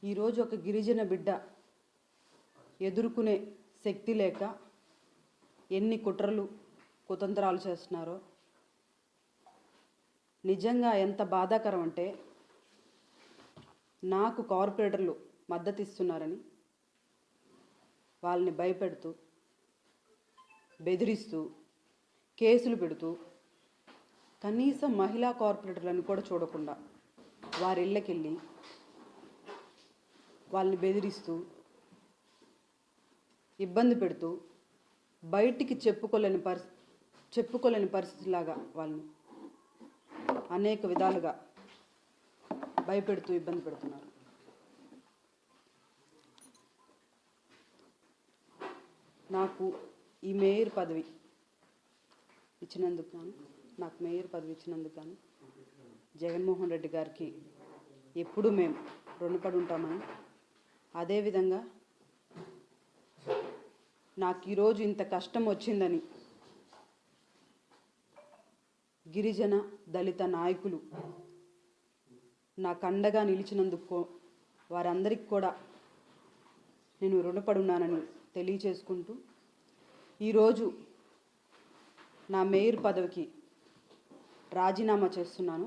ఈరోజు ఒక గిరిజన బిడ్డ ఎదుర్కొనే శక్తి లేక ఎన్ని కుట్రలు కుతంత్రాలు చేస్తున్నారో నిజంగా ఎంత బాధాకరం అంటే, నాకు కార్పొరేటర్లు మద్దతు ఇస్తున్నారని వాళ్ళని భయపెడుతూ బెదిరిస్తూ కేసులు పెడుతూ కనీసం మహిళా కార్పొరేటర్లను కూడా చూడకుండా వారి ఇళ్ళకెళ్ళి వాళ్ళని బెదిరిస్తూ ఇబ్బంది పెడుతూ బయటికి చెప్పుకోలేని పరిస్థితిలాగా వాళ్ళని అనేక విధాలుగా భయపెడుతూ ఇబ్బంది పెడుతున్నారు. నాకు ఈ మేయర్ పదవి ఇచ్చినందుకు గాను జగన్మోహన్ రెడ్డి గారికి ఎప్పుడూ మేము రుణపడి ఉంటామని, అదేవిధంగా నాకు ఈరోజు ఇంత కష్టం వచ్చిందని గిరిజన దళిత నాయకులు నాకు అండగా నిలిచినందుకు వారందరికీ కూడా నేను రుణపడి ఉన్నానని తెలియచేసుకుంటూ, ఈరోజు నా మేయర్ పదవికి రాజీనామా చేస్తున్నాను.